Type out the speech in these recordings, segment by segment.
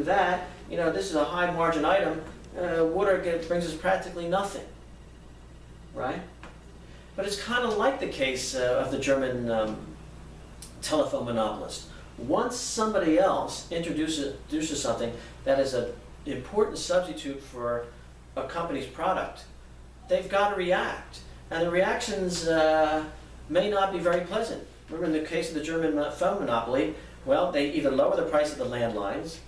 that, you know, this is a high margin item. Water brings us practically nothing, right? But it's kind of like the case of the German telephone monopolist. Once somebody else introduces something that is an important substitute for a company's product, they've got to react. And the reactions may not be very pleasant. Remember in the case of the German phone monopoly, well, they either lower the price of the landlines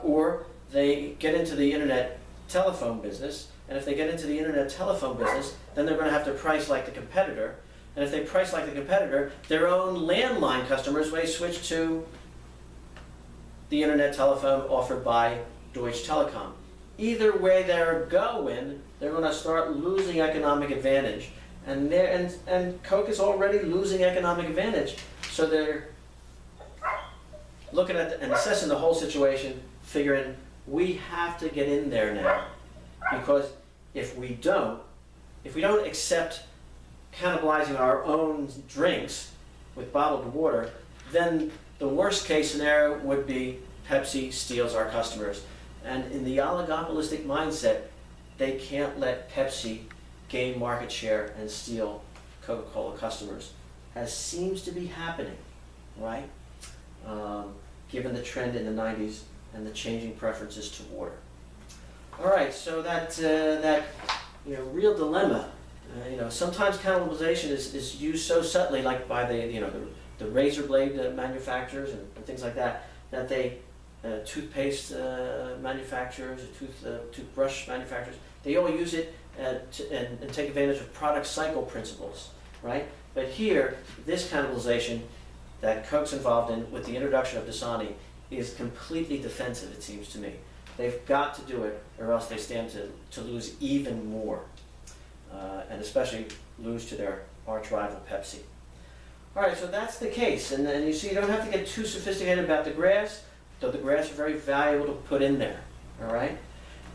or they get into the internet telephone business. And if they get into the internet telephone business, then they're going to have to price like the competitor. And if they price like the competitor, their own landline customers may switch to the internet telephone offered by Deutsche Telekom. Either way they're going, they're going to start losing economic advantage. And Coke is already losing economic advantage. So they're looking at and assessing the whole situation, figuring we have to get in there now. Because if we don't accept cannibalizing our own drinks with bottled water, then the worst case scenario would be Pepsi steals our customers. And in the oligopolistic mindset, they can't let Pepsi gain market share and steal Coca-Cola customers, as seems to be happening, right? Given the trend in the 90s and the changing preferences to water. All right, so that real dilemma. Sometimes cannibalization is used so subtly, like by the razor blade manufacturers and things like that, that they toothpaste manufacturers, toothbrush manufacturers, they all use it and take advantage of product cycle principles, right? But here, this cannibalization that Coke's involved in with the introduction of Dasani is completely defensive, it seems to me. They've got to do it, or else they stand to lose even more, and especially lose to their arch rival Pepsi. All right, so that's the case, and you see, you don't have to get too sophisticated about the graphs, though the graphs are very valuable to put in there. All right,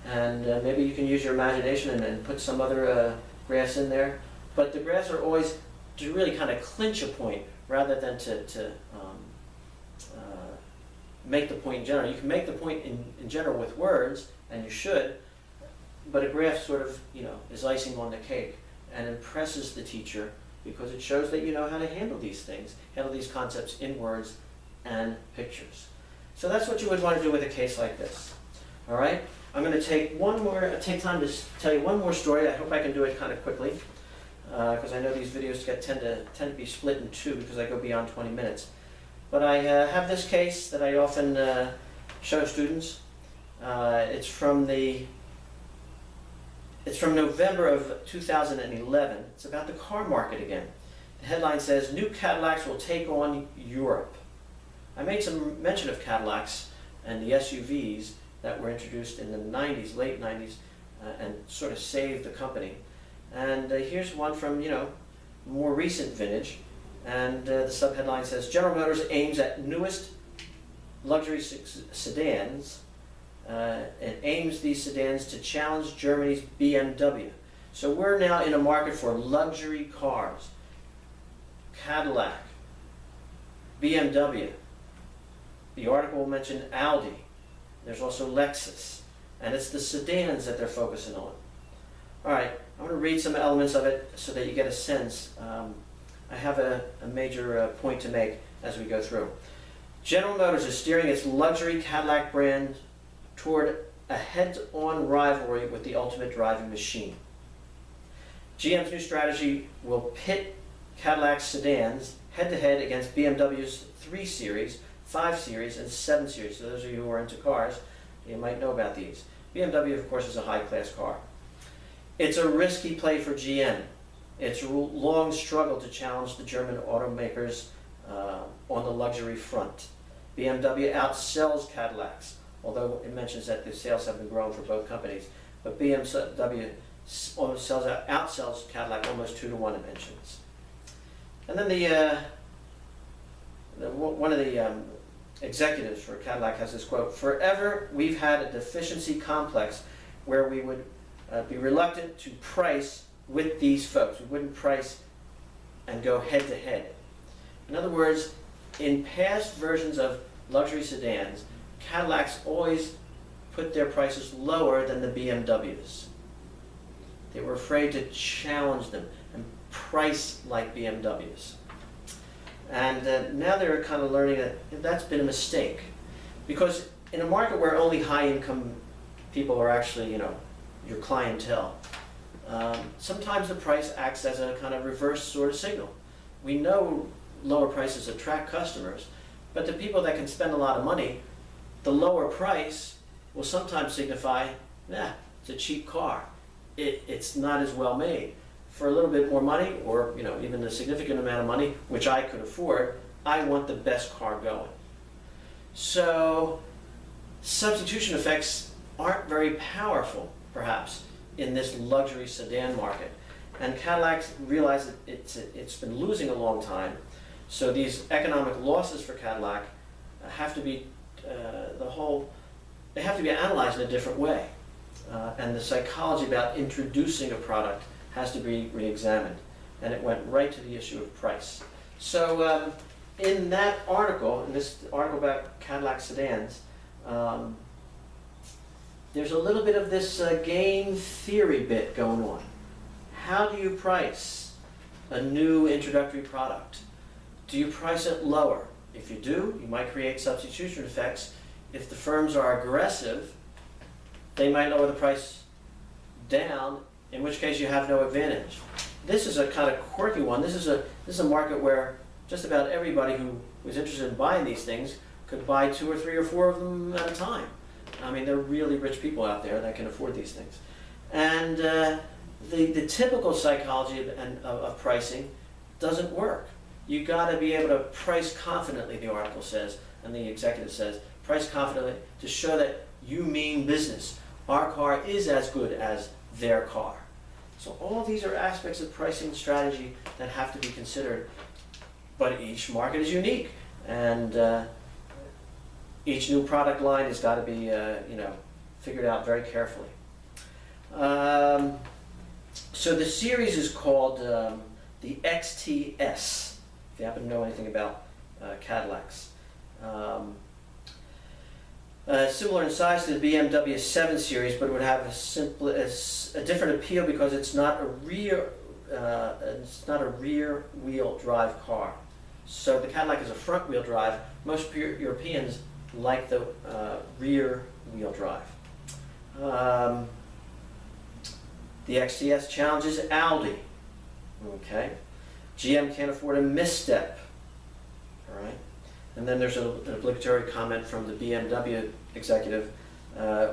and maybe you can use your imagination and put some other graphs in there. But the graphs are always to really kind of clinch a point, rather than to make the point in general. You can make the point in general with words, and you should, but a graph sort of, is icing on the cake and impresses the teacher because it shows that you know how to handle these things, handle these concepts in words and pictures. So that's what you would want to do with a case like this. All right? I'm going to take time to tell you one more story. I hope I can do it kind of quickly because I know these videos tend to be split in two because I go beyond 20 minutes. But I have this case that I often show students. It's from November of 2011. It's about the car market again. The headline says, "New Cadillacs will take on Europe." I made some mention of Cadillacs and the SUVs that were introduced in the 90s, late 90s, and sort of saved the company. And here's one from, more recent vintage. And the subheadline says, "General Motors aims at newest luxury sedans. It aims these sedans to challenge Germany's BMW." So we're now in a market for luxury cars. Cadillac, BMW. The article mentioned Audi. There's also Lexus. And it's the sedans that they're focusing on. All right, I'm going to read some elements of it so that you get a sense. I have a major point to make as we go through. General Motors is steering its luxury Cadillac brand toward a head-on rivalry with the ultimate driving machine. GM's new strategy will pit Cadillac's sedans head-to-head against BMW's 3 Series, 5 Series, and 7 Series. So those of you who are into cars, you might know about these. BMW, of course, is a high-class car. It's a risky play for GM. It's a long struggle to challenge the German automakers on the luxury front. BMW outsells Cadillacs, although it mentions that the sales have been growing for both companies. But BMW outsells Cadillac almost 2-to-1, it mentions. And then one of the executives for Cadillac has this quote: "Forever we've had a deficiency complex where we would be reluctant to price with these folks. We wouldn't price and go head to head." In other words, in past versions of luxury sedans, Cadillacs always put their prices lower than the BMWs. They were afraid to challenge them and price like BMWs. And now they're kind of learning that that's been a mistake. Because in a market where only high-income people are actually, your clientele, sometimes the price acts as a kind of reverse sort of signal. We know lower prices attract customers, but the people that can spend a lot of money, the lower price will sometimes signify, it's a cheap car. It's not as well made. For a little bit more money, or even a significant amount of money, which I could afford, I want the best car going. So substitution effects aren't very powerful, perhaps, in this luxury sedan market. And Cadillac realized that it's been losing a long time. So these economic losses for Cadillac have to be they have to be analyzed in a different way. And the psychology about introducing a product has to be re-examined. And it went right to the issue of price. So in that article, in this article about Cadillac sedans, there's a little bit of this game theory bit going on. How do you price a new introductory product? Do you price it lower? If you do, you might create substitution effects. If the firms are aggressive, they might lower the price down, in which case you have no advantage. This is a kind of quirky one. This is a market where just about everybody who was interested in buying these things could buy 2 or 3 or 4 of them at a time. I mean, there are really rich people out there that can afford these things. And the typical psychology of pricing doesn't work. You got to be able to price confidently, the article says, and the executive says, price confidently to show that you mean business. Our car is as good as their car. So all these are aspects of pricing strategy that have to be considered, but each market is unique, and each new product line has got to be figured out very carefully. So the series is called the XTS, if you happen to know anything about Cadillacs. Similar in size to the BMW 7 Series, but it would have a different appeal because it's not a rear wheel drive car. So the Cadillac is a front wheel drive. Most Europeans like the rear wheel drive. The XTS challenges Audi. Okay, GM can't afford a misstep. All right. And then there's an obligatory comment from the BMW executive.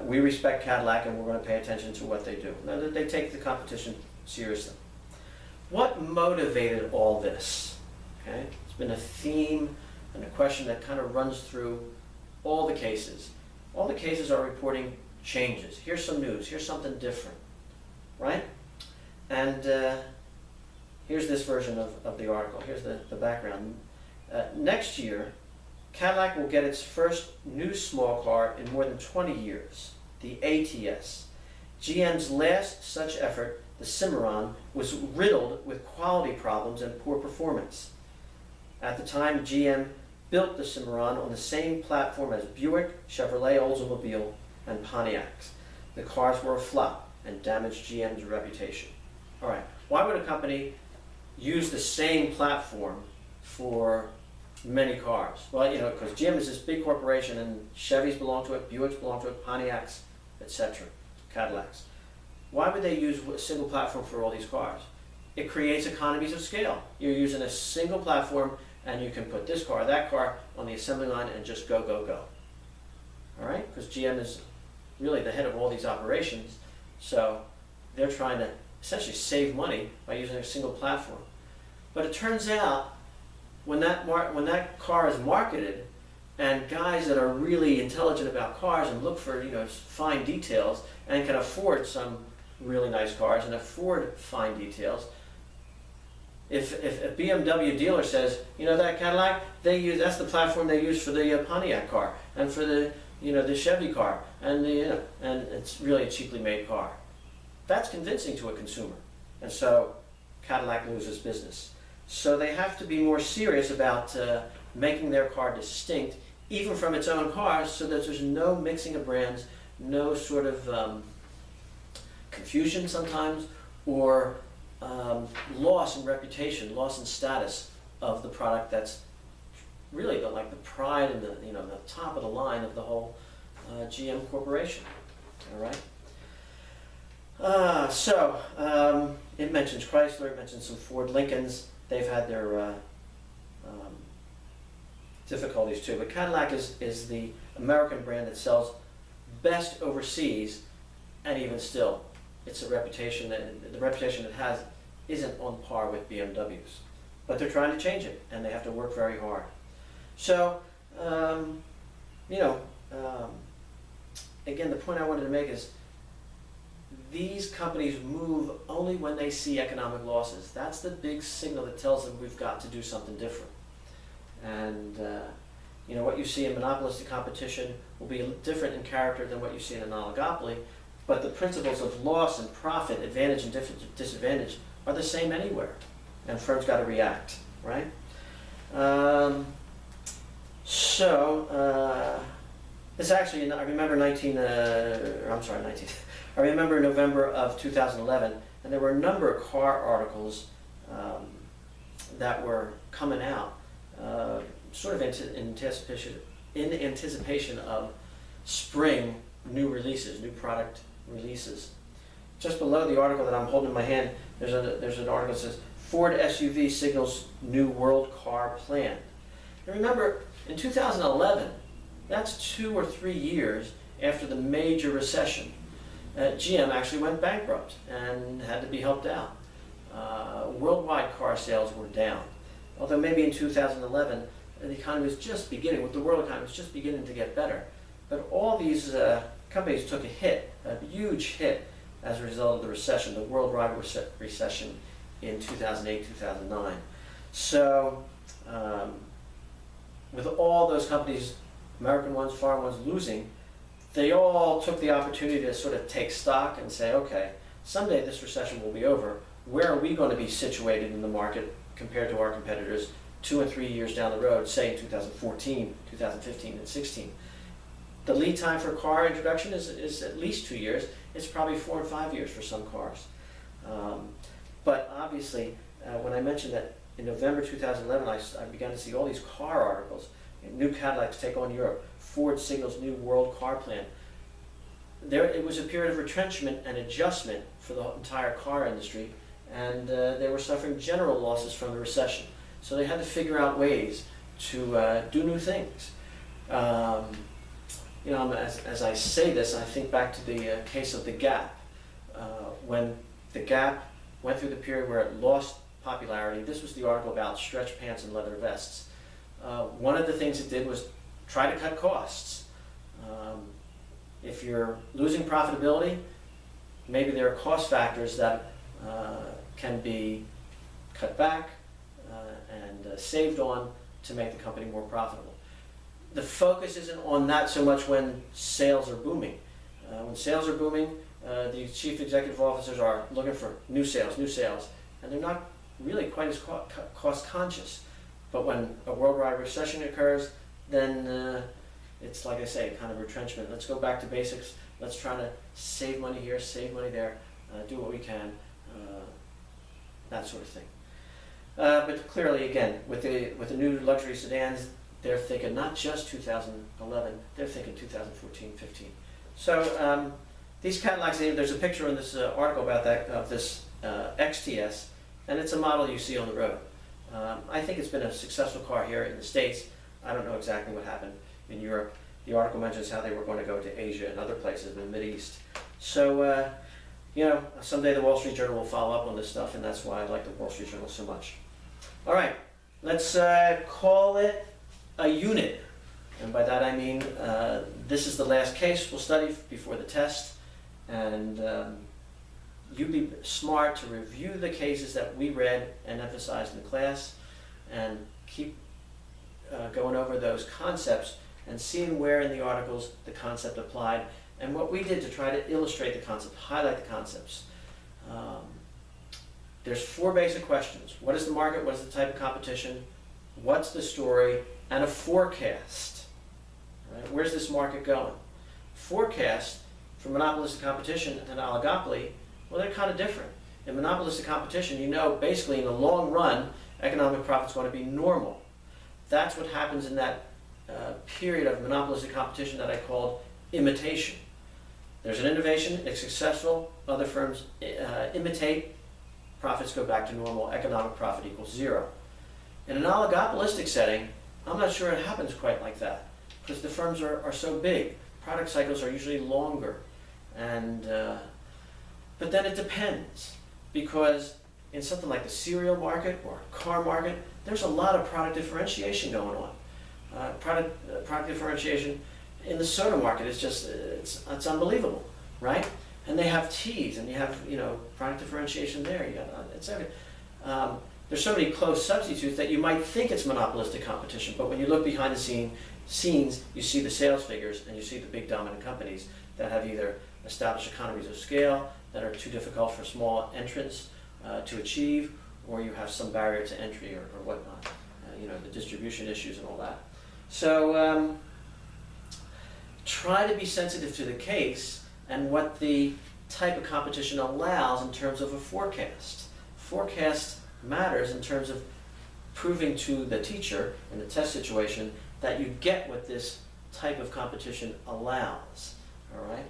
We respect Cadillac and we're going to pay attention to what they do. Now, they take the competition seriously. What motivated all this? Okay, it's been a theme and a question that kind of runs through all the cases. All the cases are reporting changes. Here's some news. Here's something different, right? And here's this version of the article. Here's the background. Next year, Cadillac will get its first new small car in more than 20 years, the ATS. GM's last such effort, the Cimarron, was riddled with quality problems and poor performance. At the time, GM built the Cimarron on the same platform as Buick, Chevrolet, Oldsmobile, and Pontiacs. The cars were a flop and damaged GM's reputation. All right, why would a company use the same platform for many cars? Well, because GM is this big corporation and Chevys belong to it, Buicks belong to it, Pontiacs, etc., Cadillacs. Why would they use a single platform for all these cars? It creates economies of scale. You're using a single platform and you can put this car, that car on the assembly line and just go, go, go. All right? Because GM is really the head of all these operations, so they're trying to essentially save money by using a single platform. But it turns out when that car is marketed, and guys that are really intelligent about cars and look for fine details and can afford some really nice cars and afford fine details, if a BMW dealer says, that Cadillac, that's the platform they use for the Pontiac car and for the the Chevy car, and and it's really a cheaply made car, that's convincing to a consumer, and so Cadillac loses business. So they have to be more serious about making their car distinct even from its own cars, so that there's no mixing of brands, no sort of confusion sometimes, or loss in reputation, loss in status of the product that's really the pride and the top of the line of the whole GM corporation. All right. It mentions Chrysler, it mentions some Ford Lincolns. They've had their difficulties too. But Cadillac is the American brand that sells best overseas, and even still, it's a reputation that the reputation it has isn't on par with BMW's. But they're trying to change it, and they have to work very hard. So, again, the point I wanted to make is these companies move only when they see economic losses. That's the big signal that tells them we've got to do something different. And what you see in monopolistic competition will be different in character than what you see in an oligopoly, but the principles of loss and profit, advantage and disadvantage are the same anywhere, and firms got to react, right? This actually, I remember I remember November of 2011, and there were a number of car articles that were coming out, sort of in anticipation of spring new releases, new product releases. Just below the article that I'm holding in my hand, there's an article that says, Ford SUV signals new world car plan. And remember, in 2011, that's 2 or 3 years after the major recession. GM actually went bankrupt and had to be helped out. Worldwide car sales were down. Although maybe in 2011, the economy was just beginning, the world economy was just beginning to get better. But all these companies took a hit, a huge hit, as a result of the recession, the worldwide recession in 2008, 2009. So, with all those companies, American ones, foreign ones, losing, they all took the opportunity to sort of take stock and say, okay, someday this recession will be over. Where are we going to be situated in the market compared to our competitors 2 and 3 years down the road, say in 2014, 2015, and 16? The lead time for car introduction is at least 2 years. It's probably 4 or 5 years for some cars. But obviously, when I mentioned that in November 2011, I began to see all these car articles. New Cadillacs take on Europe. Ford signals new world car plan. It was a period of retrenchment and adjustment for the entire car industry, and they were suffering general losses from the recession. So they had to figure out ways to do new things. As I say this, I think back to the case of the Gap. When the Gap went through the period where it lost popularity, this was the article about stretch pants and leather vests. One of the things it did was try to cut costs. If you're losing profitability, maybe there are cost factors that can be cut back and saved on to make the company more profitable. The focus isn't on that so much when sales are booming. When sales are booming, the chief executive officers are looking for new sales, and they're not really quite as cost conscious. But when a worldwide recession occurs, then it's, like I say, kind of retrenchment. Let's go back to basics. Let's try to save money here, save money there, do what we can, that sort of thing. But clearly, again, with the new luxury sedans, they're thinking not just 2011, they're thinking 2014, 15. So these Cadillacs, there's a picture in this article about that, of this XTS, and it's a model you see on the road. I think it's been a successful car here in the States. I don't know exactly what happened in Europe. The article mentions how they were going to go to Asia and other places in the Mideast. So, someday the Wall Street Journal will follow up on this stuff, and that's why I like the Wall Street Journal so much. All right, let's call it a unit. And by that I mean this is the last case we'll study before the test. And you'd be smart to review the cases that we read and emphasized in the class, and keep going over those concepts and seeing where in the articles the concept applied, and what we did to try to illustrate the concept, highlight the concepts. There's 4 basic questions. What is the market? What is the type of competition? What's the story? And a forecast. Right? Where's this market going? Forecast for monopolistic competition and oligopoly, well, they're kind of different. In monopolistic competition, you know basically in the long run, economic profit's going to be normal. That's what happens in that period of monopolistic competition that I called imitation. There's an innovation, it's successful, other firms imitate, profits go back to normal, economic profit equals zero. In an oligopolistic setting, I'm not sure it happens quite like that, because the firms are so big. Product cycles are usually longer. And, but then it depends, because in something like the cereal market or car market, there's a lot of product differentiation going on. Product differentiation in the soda market is just, it's unbelievable, right? And they have teas, and you have, product differentiation there. You got, it's everything. There's so many close substitutes that you might think it's monopolistic competition, but when you look behind the scenes, you see the sales figures, and you see the big dominant companies that have either established economies of scale that are too difficult for small entrants to achieve, or you have some barrier to entry or whatnot, the distribution issues and all that. So try to be sensitive to the case and what the type of competition allows in terms of a forecast. Forecast matters in terms of proving to the teacher in the test situation that you get what this type of competition allows, all right?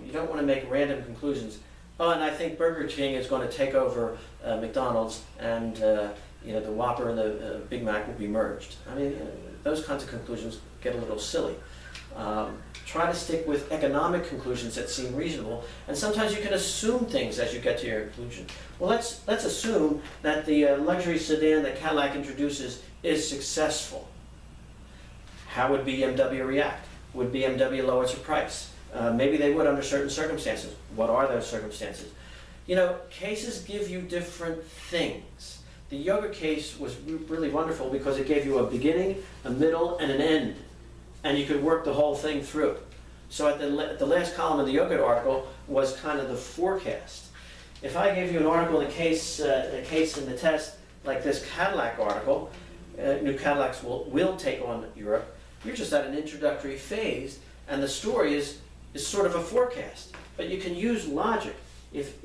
You don't want to make random conclusions. Oh, and I think Burger King is going to take over McDonald's, and the Whopper and the Big Mac will be merged. I mean, those kinds of conclusions get a little silly. Try to stick with economic conclusions that seem reasonable, and sometimes you can assume things as you get to your conclusion. Well, let's assume that the luxury sedan that Cadillac introduces is successful. How would BMW react? Would BMW lower its price? Maybe they would under certain circumstances. What are those circumstances? Cases give you different things. The yogurt case was really wonderful because it gave you a beginning, a middle, and an end. And you could work the whole thing through. So at the last column of the yogurt article was kind of the forecast. If I gave you an article in a case in the test, like this Cadillac article, new Cadillacs will take on Europe, you're just at an introductory phase, and the story is sort of a forecast. But you can use logic. If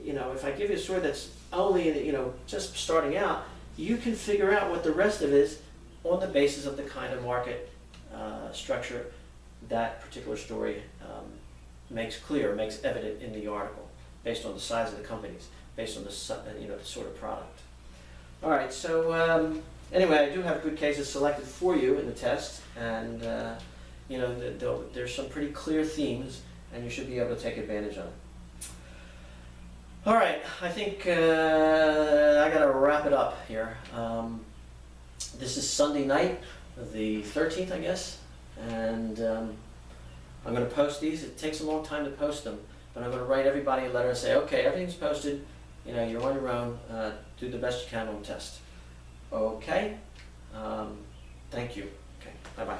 I give you a story that's only just starting out, you can figure out what the rest of it is on the basis of the kind of market structure that particular story makes clear, makes evident in the article, based on the size of the companies, based on the sort of product. All right, so anyway, I do have good cases selected for you in the test, and there's some pretty clear themes, and you should be able to take advantage of it. All right, I think I got to wrap it up here. This is Sunday night, the 13th, I guess, and I'm going to post these. It takes a long time to post them, but I'm going to write everybody a letter and say, okay, everything's posted. You're on your own. Do the best you can on the test. Okay. Thank you. Okay. Bye-bye.